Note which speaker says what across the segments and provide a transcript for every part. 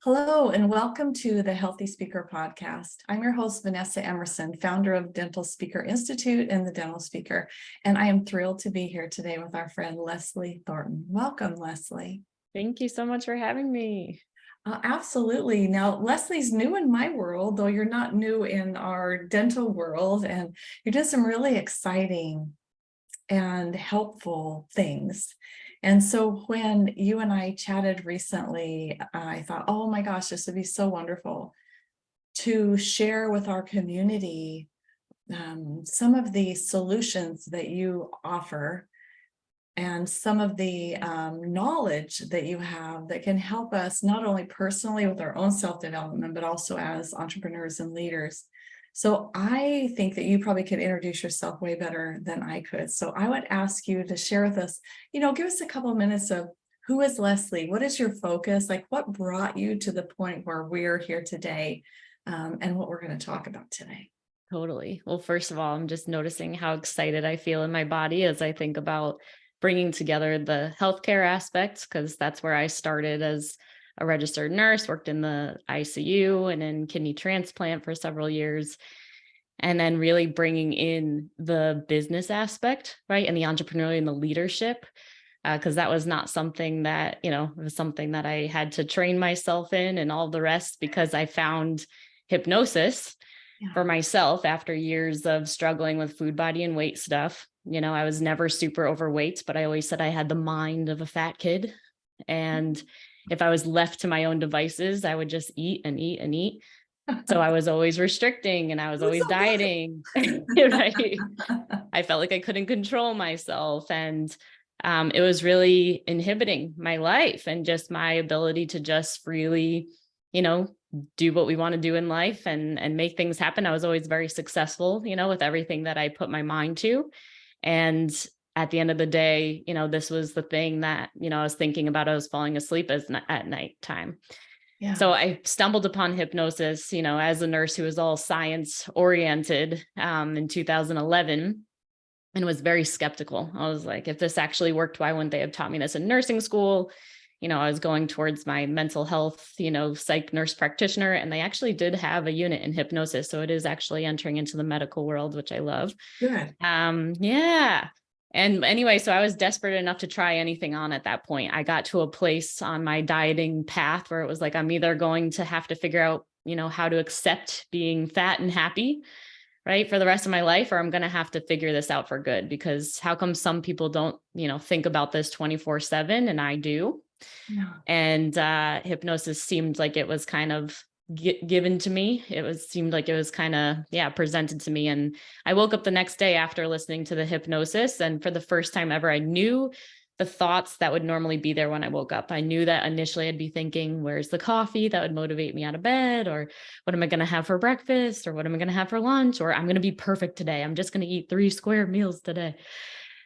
Speaker 1: Hello, and welcome to the Healthy Speaker Podcast. I'm your host, Vanessa Emerson, founder of Dental Speaker Institute and the Dental Speaker, and I am thrilled to be here today with our friend, Leslie Thornton. Welcome, Leslie.
Speaker 2: Thank you so much for having me.
Speaker 1: Absolutely. Now, Leslie's new in my world, though you're not new in our dental world, and you're doing some really exciting and helpful things. And so when you and I chatted recently, I thought, oh my gosh, this would be so wonderful to share with our community some of the solutions that you offer and some of the knowledge that you have that can help us not only personally with our own self-development, but also as entrepreneurs and leaders. So I think that you probably could introduce yourself way better than I could. So I would ask you to share with us, give us a couple of minutes of who is Leslie? What is your focus? Like what brought you to the point where we're here today and what we're going to talk about today?
Speaker 2: Totally. Well, first of all, I'm just noticing how excited I feel in my body as I think about bringing together the healthcare aspects, because that's where I started as a registered nurse, worked in the ICU and in kidney transplant for several years. And then really bringing in the business aspect, right? And the entrepreneurial and the leadership, because that was not something that, it was something that I had to train myself in and all the rest, because I found hypnosis for myself after years of struggling with food, body, and weight stuff. I was never super overweight, but I always said I had the mind of a fat kid. And if I was left to my own devices, I would just eat and eat and eat. So I was always restricting and I was always dieting. Right? I felt like I couldn't control myself. And it was really inhibiting my life and just my ability to just freely, do what we want to do in life and make things happen. I was always very successful, with everything that I put my mind to. And at the end of the day, this was the thing that, I was thinking about. I was falling asleep at nighttime.
Speaker 1: Yeah.
Speaker 2: So I stumbled upon hypnosis, as a nurse who was all science oriented in 2011 and was very skeptical. I was like, if this actually worked, why wouldn't they have taught me this in nursing school? I was going towards my mental health, psych nurse practitioner, and they actually did have a unit in hypnosis. So it is actually entering into the medical world, which I love.
Speaker 1: Good.
Speaker 2: Yeah. And anyway, so I was desperate enough to try anything on at that point. I got to a place on my dieting path where it was like, I'm either going to have to figure out, how to accept being fat and happy, right, for the rest of my life, or I'm going to have to figure this out for good, because how come some people don't, think about this 24/7 and I do.
Speaker 1: Yeah.
Speaker 2: And hypnosis seemed like it was kind of given to me. Seemed like it was kind of, presented to me. And I woke up the next day after listening to the hypnosis. And for the first time ever, I knew the thoughts that would normally be there when I woke up. I knew that initially I'd be thinking, where's the coffee that would motivate me out of bed? Or what am I going to have for breakfast? Or what am I going to have for lunch? Or I'm going to be perfect today. I'm just going to eat 3 square meals today.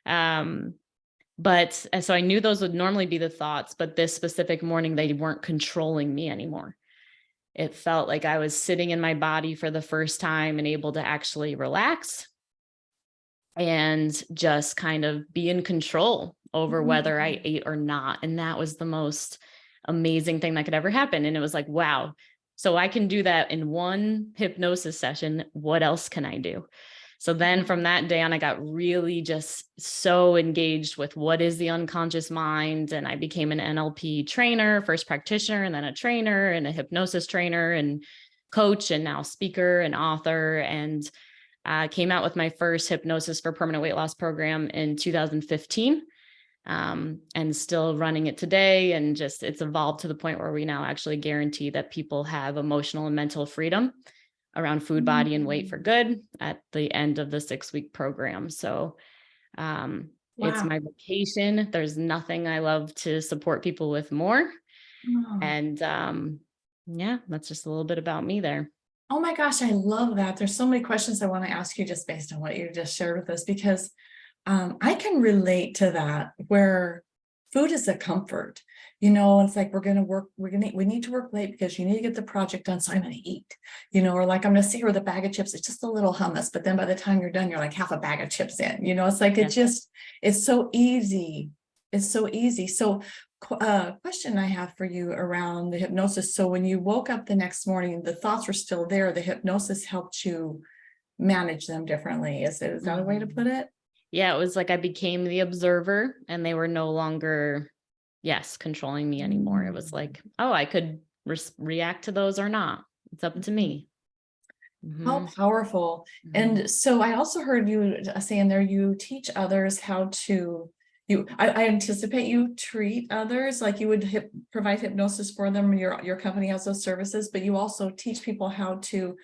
Speaker 2: But so I knew those would normally be the thoughts, but this specific morning, they weren't controlling me anymore. It felt like I was sitting in my body for the first time and able to actually relax and just kind of be in control over whether I ate or not. And that was the most amazing thing that could ever happen. And it was like, wow, so I can do that in one hypnosis session. What else can I do? So then from that day on, I got really just so engaged with what is the unconscious mind. And I became an NLP trainer, first practitioner, and then a trainer and a hypnosis trainer and coach, and now speaker and author. And came out with my first hypnosis for permanent weight loss program in 2015. And still running it today. And just it's evolved to the point where we now actually guarantee that people have emotional and mental freedom around food, body, and weight for good at the end of the 6-week program. So it's my vocation. There's nothing I love to support people with more. And that's just a little bit about me there.
Speaker 1: Oh my gosh, I love that. There's so many questions I want to ask you just based on what you just shared with us, because I can relate to that, where food is a comfort. It's like we need to work late because you need to get the project done. So I'm going to eat, or like I'm going to sit here with a bag of chips. It's just a little hummus. But then by the time you're done, you're like half a bag of chips in, it's like, it's so easy. It's so easy. So question I have for you around the hypnosis. So when you woke up the next morning, the thoughts were still there. The hypnosis helped you manage them differently. Is that a way to put it?
Speaker 2: Yeah, it was like I became the observer and they were no longer, yes, controlling me anymore. It was like, oh, I could react to those or not. It's up to me.
Speaker 1: How powerful.
Speaker 2: Mhm.
Speaker 1: And so I also heard you say in there, you teach others how to, I anticipate you treat others like you would provide hypnosis for them. Your company has those services, but you also teach people how to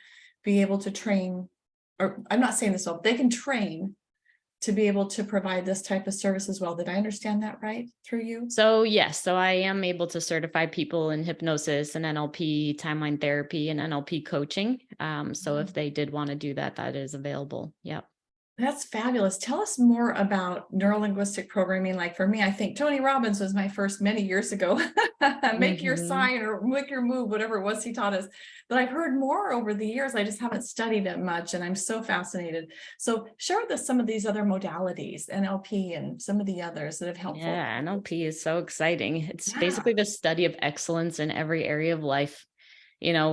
Speaker 1: be able to train, or I'm not saying this, so they can train to be able to provide this type of service as well. Did I understand that right through you?
Speaker 2: So yes, so I am able to certify people in hypnosis and NLP, timeline therapy, and NLP coaching. So if they did want to do that, that is available. Yep.
Speaker 1: That's fabulous. Tell us more about neurolinguistic programming. Like for me, I think Tony Robbins was my first many years ago. Make your
Speaker 2: Mhm.
Speaker 1: sign or make your move, whatever it was he taught us. But I've heard more over the years. I just haven't studied it much, and I'm so fascinated. So share with us some of these other modalities, NLP and some of the others that have helpful.
Speaker 2: Yeah, NLP is so exciting. It's
Speaker 1: Yeah.
Speaker 2: basically the study of excellence in every area of life.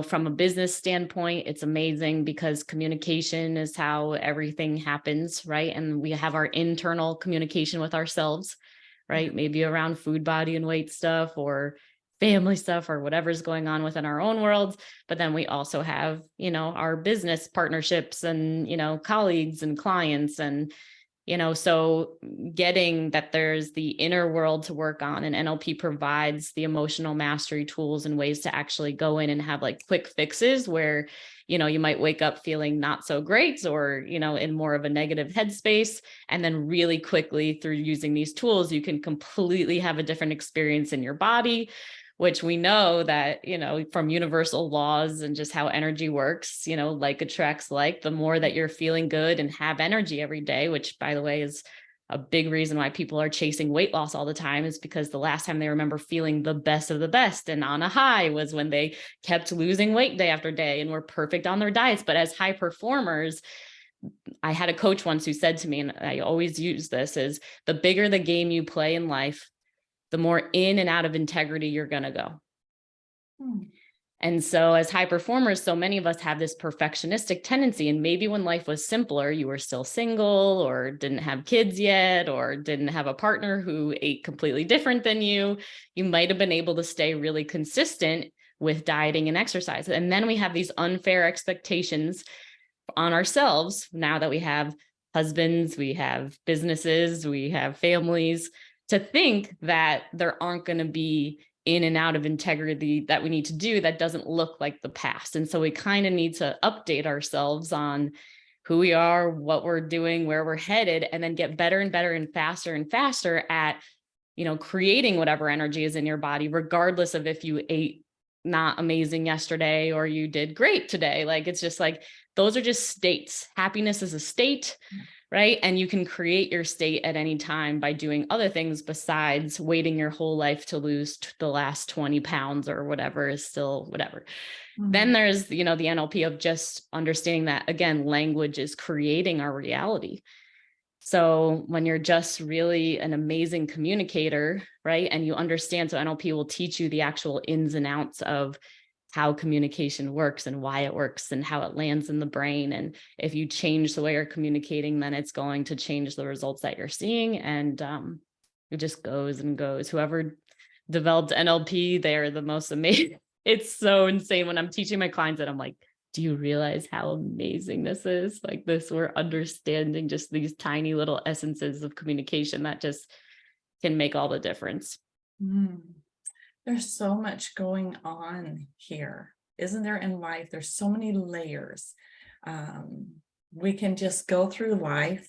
Speaker 2: From a business standpoint, it's amazing because communication is how everything happens, right? And we have our internal communication with ourselves,
Speaker 1: Yeah.
Speaker 2: right? Maybe around food, body, and weight stuff or family stuff or whatever's going on within our own worlds. But then we also have, our business partnerships and, colleagues and clients and so getting that there's the inner world to work on, and NLP provides the emotional mastery tools and ways to actually go in and have like quick fixes where, you might wake up feeling not so great or, in more of a negative headspace. And then really quickly through using these tools, you can completely have a different experience in your body, which we know that, from universal laws and just how energy works, like attracts like. The more that you're feeling good and have energy every day, which by the way is a big reason why people are chasing weight loss all the time, is because the last time they remember feeling the best of the best and on a high was when they kept losing weight day after day and were perfect on their diets. But as high performers, I had a coach once who said to me, and I always use this, is the bigger the game you play in life, the more in and out of integrity you're going to go.
Speaker 1: Hmm.
Speaker 2: And so as high performers, so many of us have this perfectionistic tendency. And maybe when life was simpler, you were still single or didn't have kids yet, or didn't have a partner who ate completely different than you might have been able to stay really consistent with dieting and exercise. And then we have these unfair expectations on ourselves now that we have husbands, we have businesses, we have families, to think that there aren't going to be in and out of integrity that we need to do that doesn't look like the past. And so we kind of need to update ourselves on who we are, what we're doing, where we're headed, and then get better and better and faster at, creating whatever energy is in your body, regardless of if you ate not amazing yesterday or you did great today. Like, it's just like, those are just states. Happiness is a state, right? And you can create your state at any time by doing other things besides waiting your whole life to lose the last 20 pounds or whatever is still whatever. Then there's, the NLP of just understanding that, again, language is creating our reality. So when you're just really an amazing communicator, right? And you understand, so NLP will teach you the actual ins and outs of how communication works and why it works and how it lands in the brain. And if you change the way you're communicating, then it's going to change the results that you're seeing. And it just goes and goes. Whoever developed NLP, they're the most amazing. It's so insane when I'm teaching my clients that I'm like, do you realize how amazing this is? Like this, we're understanding just these tiny little essences of communication that just can make all the difference.
Speaker 1: Mm. There's so much going on here, isn't there, in life? There's so many layers. We can just go through life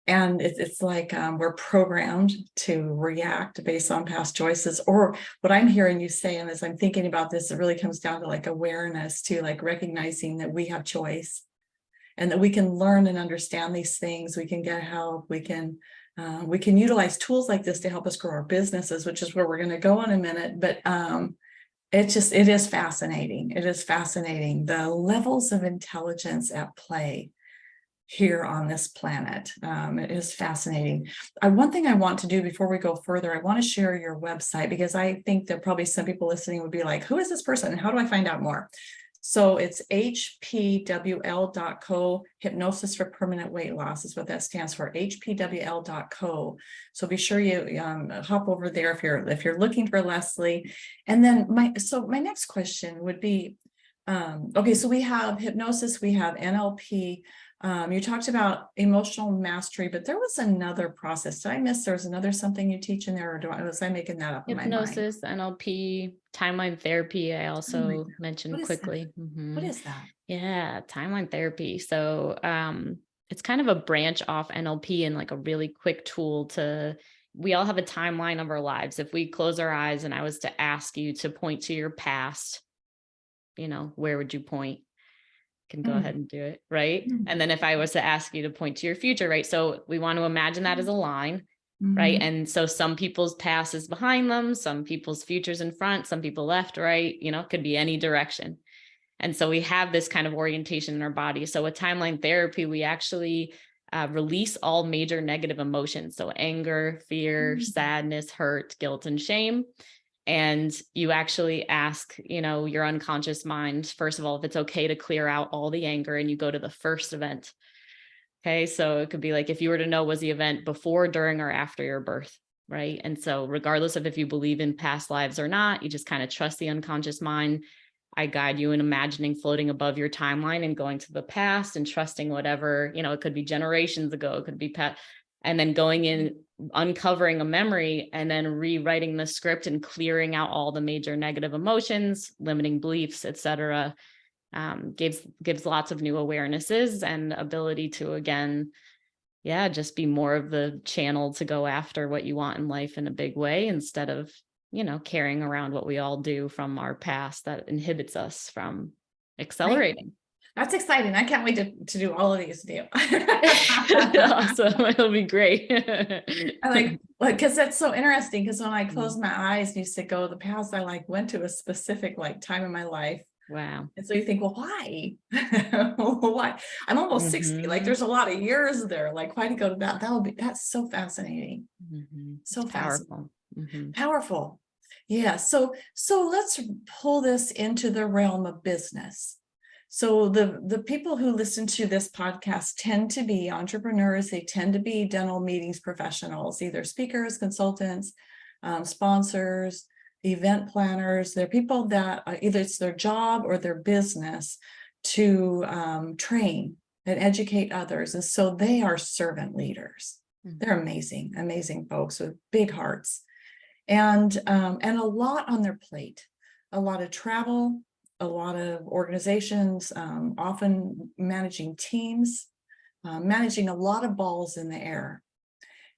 Speaker 1: and it's like we're programmed to react based on past choices. Or what I'm hearing you say, and as I'm thinking about this, it really comes down to like awareness, to like recognizing that we have choice and that we can learn and understand these things. We can get help. We can utilize tools like this to help us grow our businesses, which is where we're going to go in a minute. But it is fascinating. It is fascinating, the levels of intelligence at play. here on this planet. It is fascinating. One thing I want to do before we go further, I want to share your website, because I think that probably some people listening would be like, who is this person and how do I find out more? So it's hpwl.co, Hypnosis for Permanent Weight Loss is what that stands for, hpwl.co. So be sure you hop over there if you're looking for Leslie. And then my next question would be, okay, so we have hypnosis, we have NLP. You talked about emotional mastery, but there was another process. Did I miss? There was another something you teach in there, or was I making that up in my mind?
Speaker 2: Hypnosis, NLP, timeline therapy, I also
Speaker 1: What
Speaker 2: mentioned
Speaker 1: is that?
Speaker 2: quickly.
Speaker 1: What is that?
Speaker 2: Yeah, timeline therapy. So it's kind of a branch off NLP and like a really quick tool we all have a timeline of our lives. If we close our eyes and I was to ask you to point to your past, where would you point? Can go ahead and do it, right? And then if I was to ask you to point to your future, right? So we want to imagine that as a line, right? And so some people's past is behind them, some people's future's in front, some people left, right? Could be any direction. And so we have this kind of orientation in our body. So with timeline therapy, we actually release all major negative emotions. So anger, fear, sadness, hurt, guilt, and shame. And you actually ask, your unconscious mind, first of all, if it's okay to clear out all the anger, and you go to the first event. Okay. So it could be like, if you were to know, was the event before, during, or after your birth? Right. And so regardless of if you believe in past lives or not, you just kind of trust the unconscious mind. I guide you in imagining floating above your timeline and going to the past and trusting whatever, it could be generations ago, it could be past, and then going in, uncovering a memory, and then rewriting the script and clearing out all the major negative emotions, limiting beliefs, etc. Gives lots of new awarenesses and ability to, again, just be more of the channel to go after what you want in life in a big way, instead of carrying around what we all do from our past that inhibits us from accelerating.
Speaker 1: That's exciting. I can't wait to do all of these with you.
Speaker 2: Awesome. It'll be great.
Speaker 1: I because that's so interesting. Because when I closed my eyes and used to go to the past, I went to a specific time in my life.
Speaker 2: Wow.
Speaker 1: And so you think, well, why? Why? I'm almost 60. There's a lot of years there. Why to go to that? That's so fascinating. So
Speaker 2: powerful.
Speaker 1: Powerful. Yeah. So let's pull this into the realm of business. So the people who listen to this podcast tend to be entrepreneurs. They tend to be dental meetings professionals, either speakers, consultants, sponsors, event planners. They're people that either it's their job or their business to train and educate others. And so they are servant leaders. They're amazing, amazing folks with big hearts. And a lot on their plate, a lot of travel, a lot of organizations, often managing teams, managing a lot of balls in the air,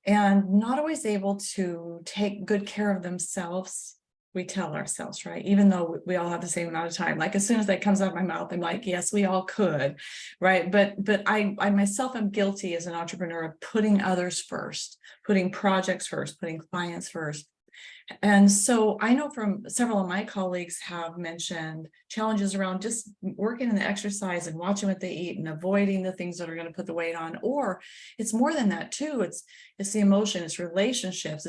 Speaker 1: and not always able to take good care of themselves. We tell ourselves, right? Even though we all have the same amount of time, as soon as that comes out of my mouth, I'm like, yes, we all could, right? But I myself am guilty as an entrepreneur of putting others first, putting projects first, putting clients first. And so I know from several of my colleagues have mentioned challenges around just working in the exercise and watching what they eat and avoiding the things that are going to put the weight on. Or it's more than that too. It's the emotion, it's relationships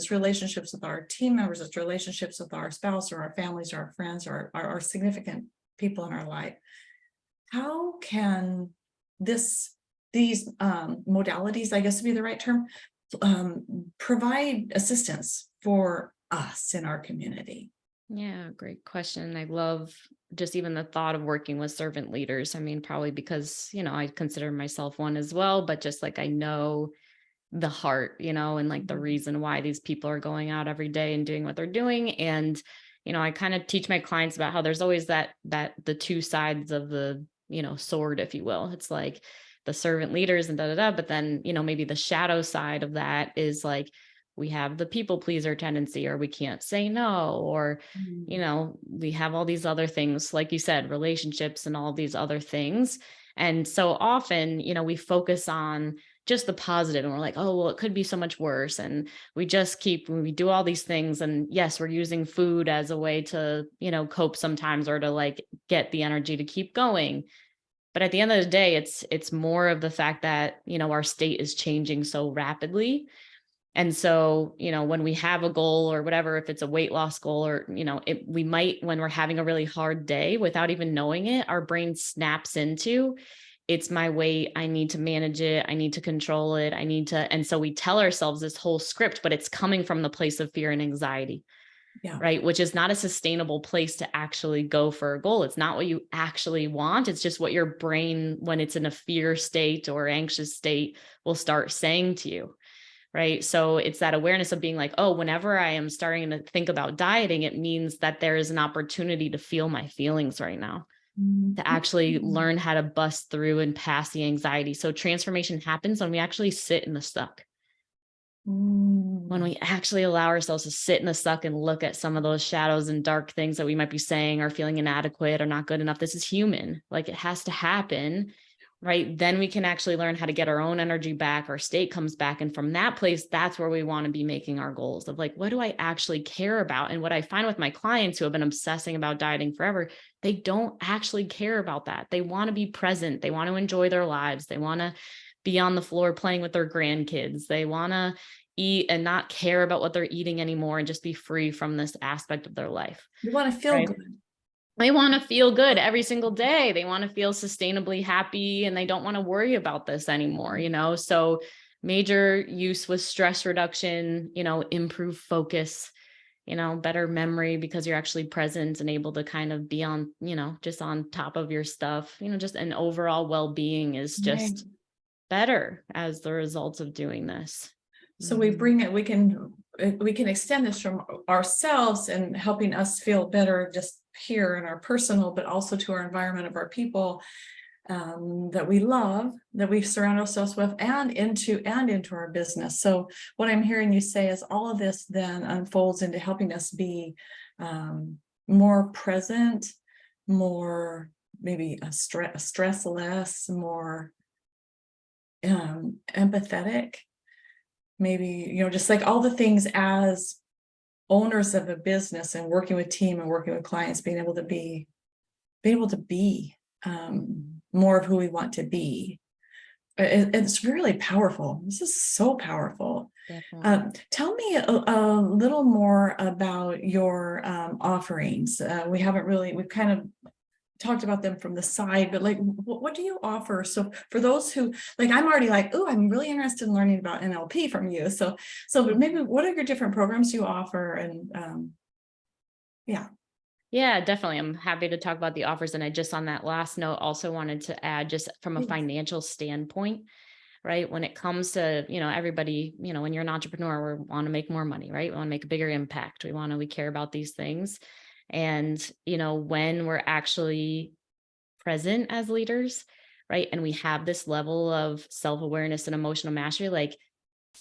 Speaker 1: with our team members, it's relationships with our spouse or our families or our friends or our significant people in our life. How can these modalities, I guess would be the right term, provide assistance for us in our community?
Speaker 2: Yeah, great question. I love just even the thought of working with servant leaders. I mean, probably because, I consider myself one as well, but just I know the heart, and the reason why these people are going out every day and doing what they're doing. And, I kind of teach my clients about how there's always that the two sides of the, sword, if you will. It's the servant leaders and but then, maybe the shadow side of that is we have the people pleaser tendency, or we can't say no, or, we have all these other things, like you said, relationships and all these other things. And so often, we focus on just the positive and we're like, oh, well, it could be so much worse. And we do all these things. And yes, we're using food as a way to, cope sometimes, or to get the energy to keep going. But at the end of the day, it's more of the fact that, our state is changing so rapidly. And so, when we have a goal or whatever, if it's a weight loss goal or, we might, when we're having a really hard day without even knowing it, our brain snaps into, it's my weight. I need to manage it. I need to control it. And so we tell ourselves this whole script, but it's coming from the place of fear and anxiety.
Speaker 1: Yeah.
Speaker 2: Right. Which is not a sustainable place to actually go for a goal. It's not what you actually want. It's just what your brain, when it's in a fear state or anxious state, will start saying to you. Right. So it's that awareness of being like, oh, whenever I am starting to think about dieting, it means that there is an opportunity to feel my feelings right now, to actually learn how to bust through and pass the anxiety. So transformation happens when we actually sit in the stuck. When we actually allow ourselves to sit in the suck and look at some of those shadows and dark things that we might be saying or feeling inadequate or not good enough. This is human. Like, it has to happen, right? Then we can actually learn how to get our own energy back. Our state comes back. And from that place, that's where we want to be making our goals of like, what do I actually care about? And what I find with my clients who have been obsessing about dieting forever, they don't actually care about that. They want to be present. They want to enjoy their lives. They want to be on the floor playing with their grandkids. They want to eat and not care about what they're eating anymore and just be free from this aspect of their life.
Speaker 1: You want to feel
Speaker 2: Right?
Speaker 1: good.
Speaker 2: They want to feel good every single day. They want to feel sustainably happy and they don't want to worry about this anymore, So major use with stress reduction, improve focus, better memory because you're actually present and able to kind of be on, just on top of your stuff, just an overall well-being is just better as the result of doing this.
Speaker 1: So we bring it, we can extend this from ourselves and helping us feel better just here in our personal, but also to our environment of our people that we love, that we surround ourselves with, and into our business. So what I'm hearing you say is all of this then unfolds into helping us be more present, more maybe stress less, more empathetic. Maybe, just like all the things as owners of a business and working with team and working with clients, being able to be more of who we want to be. It's really powerful. This is so powerful. Tell me a little more about your offerings. We've kind of talked about them from the side, but like, what do you offer? So for those who like, I'm already like, oh, I'm really interested in learning about NLP from you. So maybe what are your different programs you offer? And
Speaker 2: Yeah, definitely. I'm happy to talk about the offers. And I just on that last note also wanted to add just from a financial standpoint, right? When it comes to, everybody, when you're an entrepreneur, we want to make more money, right? We want to make a bigger impact. We care about these things. And, when we're actually present as leaders, right? And we have this level of self-awareness and emotional mastery, like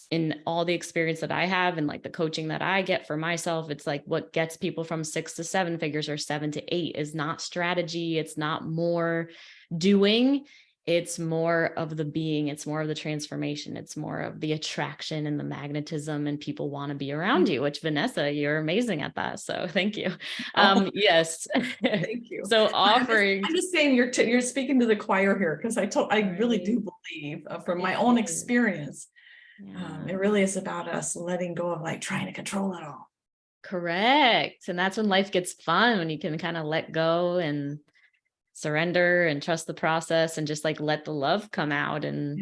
Speaker 2: in all the experience that I have and like the coaching that I get for myself, it's like what gets people from 6 to 7 figures or 7 to 8 is not strategy. It's not more doing. It's more of the being, it's more of the transformation. It's more of the attraction and the magnetism and people want to be around you, which Vanessa, you're amazing at that. So thank you. Yes.
Speaker 1: Thank you.
Speaker 2: So offering.
Speaker 1: I'm just saying you're speaking to the choir here because I really do believe from my own experience. It really is about us letting go of like trying to control it all.
Speaker 2: Correct. And that's when life gets fun, when you can kind of let go and surrender and trust the process and just like let the love come out and,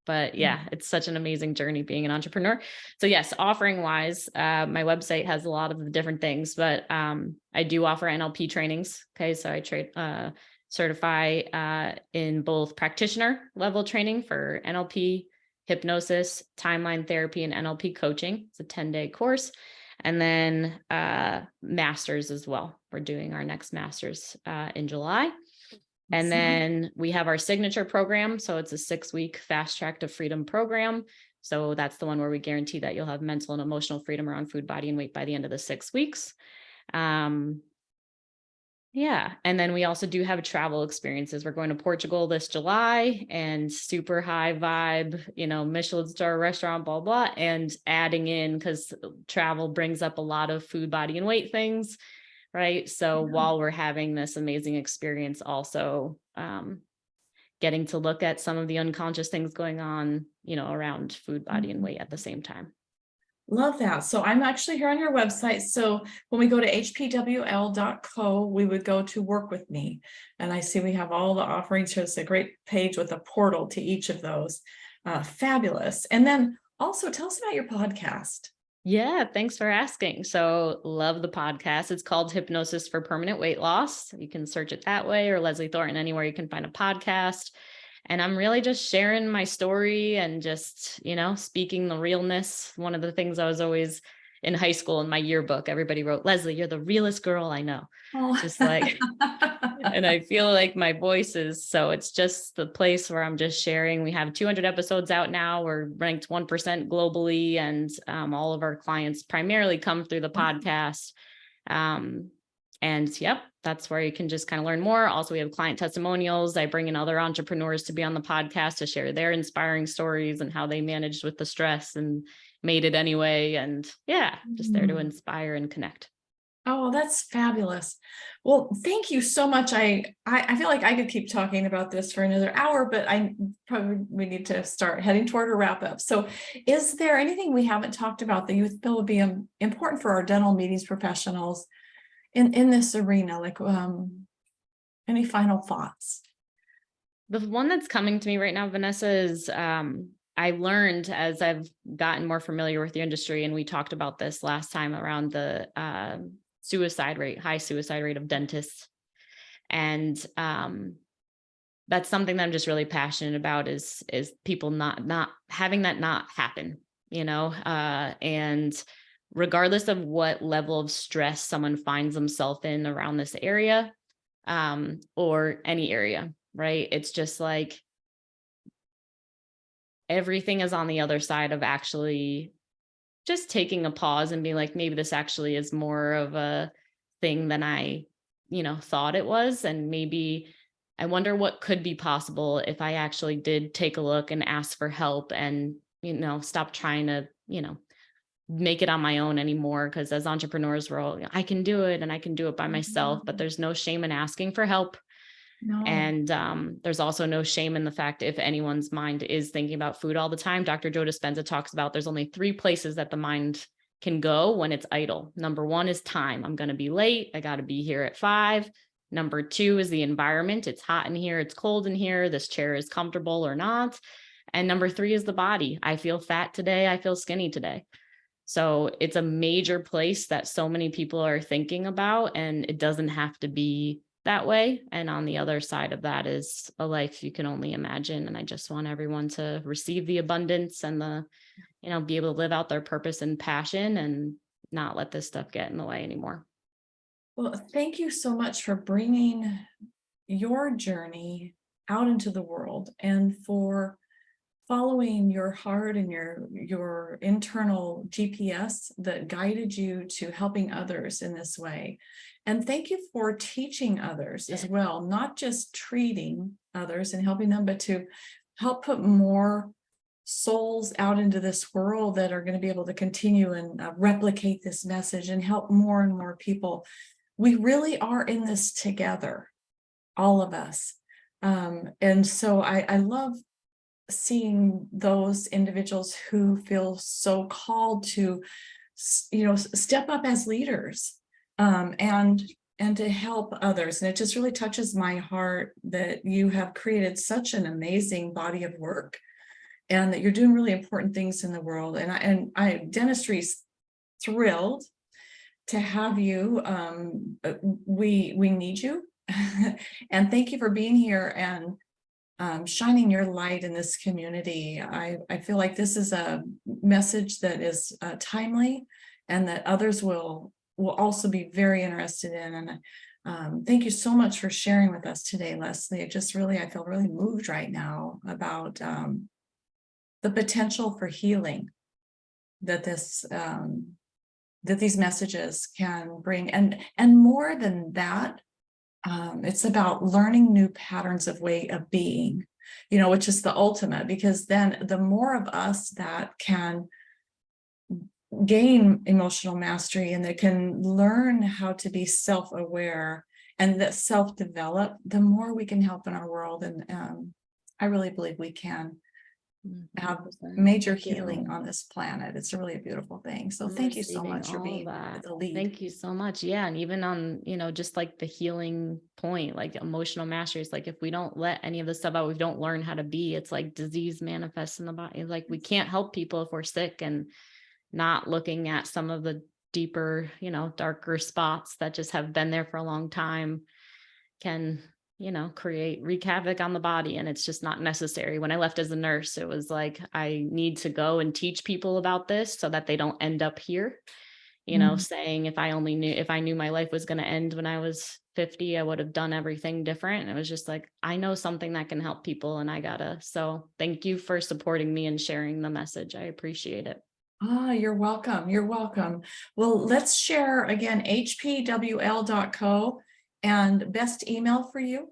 Speaker 2: but it's such an amazing journey being an entrepreneur. So yes, offering wise, my website has a lot of the different things, but I do offer NLP trainings. Okay. So I certify in both practitioner level training for NLP, hypnosis, timeline therapy, and NLP coaching. It's a 10-day course. And then masters as well. We're doing our next masters in July. And then we have our signature program. So it's a 6-week fast track to freedom program. So that's the one where we guarantee that you'll have mental and emotional freedom around food, body, and weight by the end of the 6 weeks. And then we also do have travel experiences. We're going to Portugal this July and super high vibe, Michelin star restaurant, blah, blah, and adding in because travel brings up a lot of food, body, and weight things, right? So while we're having this amazing experience, also getting to look at some of the unconscious things going on, around food, body, and weight at the same time.
Speaker 1: Love that. So I'm actually here on your website. So when we go to hpwl.co, we would go to work with me. And I see we have all the offerings here. It's a great page with a portal to each of those. Fabulous. And then also tell us about your podcast.
Speaker 2: Yeah, thanks for asking. So love the podcast. It's called Hypnosis for Permanent Weight Loss. You can search it that way, or Leslie Thornton, anywhere you can find a podcast. And I'm really just sharing my story and just, speaking the realness. One of the things I was always in high school in my yearbook, everybody wrote, Leslie, you're the realest girl I know.
Speaker 1: Oh.
Speaker 2: Just like, and I feel like my voice is, so it's just the place where I'm just sharing. We have 200 episodes out now. We're ranked 1% globally. And all of our clients primarily come through the podcast. And yep, that's where you can just kind of learn more. Also, we have client testimonials. I bring in other entrepreneurs to be on the podcast to share their inspiring stories and how they managed with the stress and made it anyway. And yeah, just there to inspire and connect.
Speaker 1: Oh, that's fabulous. Well, thank you so much. I feel like I could keep talking about this for another hour, but we need to start heading toward a wrap up. So is there anything we haven't talked about that you feel would be important for our dental meetings professionals in this arena? Like any final thoughts?
Speaker 2: The one that's coming to me right now, Vanessa, is I learned as I've gotten more familiar with the industry, and we talked about this last time around the high suicide rate of dentists. And that's something that I'm just really passionate about is people not having that not happen, and regardless of what level of stress someone finds themselves in around this area, or any area, right? It's just like everything is on the other side of actually just taking a pause and being like, maybe this actually is more of a thing than I, thought it was. And maybe I wonder what could be possible if I actually did take a look and ask for help and, stop trying to, make it on my own anymore. Because as entrepreneurs, we're all, I can do it and I can do it by myself, but there's no shame in asking for help.
Speaker 1: No.
Speaker 2: And there's also no shame in the fact if anyone's mind is thinking about food all the time. Dr. Joe Dispenza talks about there's only 3 places that the mind can go when it's idle. Number 1 is time. I'm going to be late. I got to be here at 5. Number 2 is the environment. It's hot in here. It's cold in here. This chair is comfortable or not. And number 3 is the body. I feel fat today. I feel skinny today. So it's a major place that so many people are thinking about, and it doesn't have to be that way. And on the other side of that is a life you can only imagine. And I just want everyone to receive the abundance and be able to live out their purpose and passion and not let this stuff get in the way anymore.
Speaker 1: Well, thank you so much for bringing your journey out into the world and for following your heart and your internal GPS that guided you to helping others in this way. And thank you for teaching others as well, not just treating others and helping them, but to help put more souls out into this world that are going to be able to continue and replicate this message and help more and more people. We really are in this together, all of us. And so I love seeing those individuals who feel so called to, step up as leaders, and to help others. And it just really touches my heart that you have created such an amazing body of work and that you're doing really important things in the world. And dentistry's thrilled to have you. We need you. And thank you for being here and shining your light in this community. I feel like this is a message that is timely and that others will also be very interested in. And thank you so much for sharing with us today, Leslie. I feel really moved right now about the potential for healing that that these messages can bring. And more than that, it's about learning new patterns of way of being, which is the ultimate, because then the more of us that can gain emotional mastery and that can learn how to be self-aware and that self-develop, the more we can help in our world. And I really believe we can have
Speaker 2: 100%.
Speaker 1: major
Speaker 2: Thank you.
Speaker 1: healing on this planet. It's a really beautiful thing. So
Speaker 2: I'm
Speaker 1: thank you so
Speaker 2: receiving
Speaker 1: much for
Speaker 2: all
Speaker 1: being
Speaker 2: that.
Speaker 1: the lead.
Speaker 2: Thank you so much. Yeah. And even on, just like the healing point, like emotional mastery, it's like if we don't let any of this stuff out, we don't learn how to be, it's like disease manifests in the body. Like we can't help people if we're sick, and not looking at some of the deeper, darker spots that just have been there for a long time can, wreak havoc on the body. And it's just not necessary. When I left as a nurse, it was like, I need to go and teach people about this so that they don't end up here, saying if I knew my life was going to end when I was 50, I would have done everything different. And it was just like, I know something that can help people, and so thank you for supporting me and sharing the message. I appreciate it.
Speaker 1: You're welcome. You're welcome. Well, let's share again, hpwl.co, and best email for you.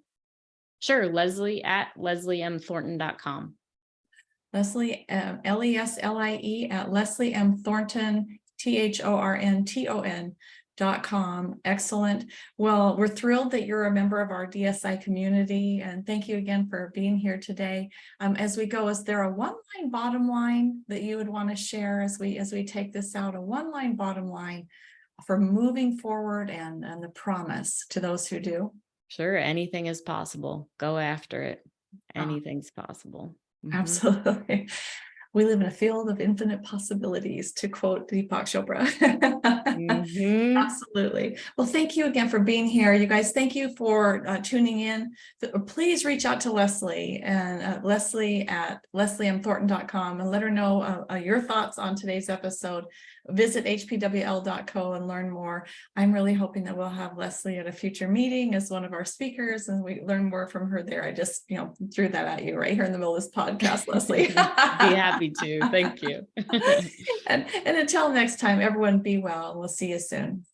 Speaker 2: Sure. Leslie at lesliemthornton.com.
Speaker 1: Leslie, Leslie at Leslie M. Thornton, THORNTON.com. Excellent. Well, we're thrilled that you're a member of our DSI community, and thank you again for being here today. As we go, is there a one-line bottom line that you would want to share as we take this out? A one-line bottom line for moving forward and the promise to those who do?
Speaker 2: Sure. Anything is possible. Go after it. Anything's possible.
Speaker 1: Absolutely. We live in a field of infinite possibilities, to quote Deepak Chopra. Absolutely. Well, thank you again for being here. You guys, thank you for tuning in. Please reach out to Leslie, and Leslie at lesliemthornton.com, and let her know your thoughts on today's episode. Visit hpwl.co and learn more. I'm really hoping that we'll have Leslie at a future meeting as one of our speakers, and we learn more from her there. I just, threw that at you right here in the middle of this podcast, Leslie.
Speaker 2: Be happy to. Thank you.
Speaker 1: And until next time, everyone, be well. We'll see you soon.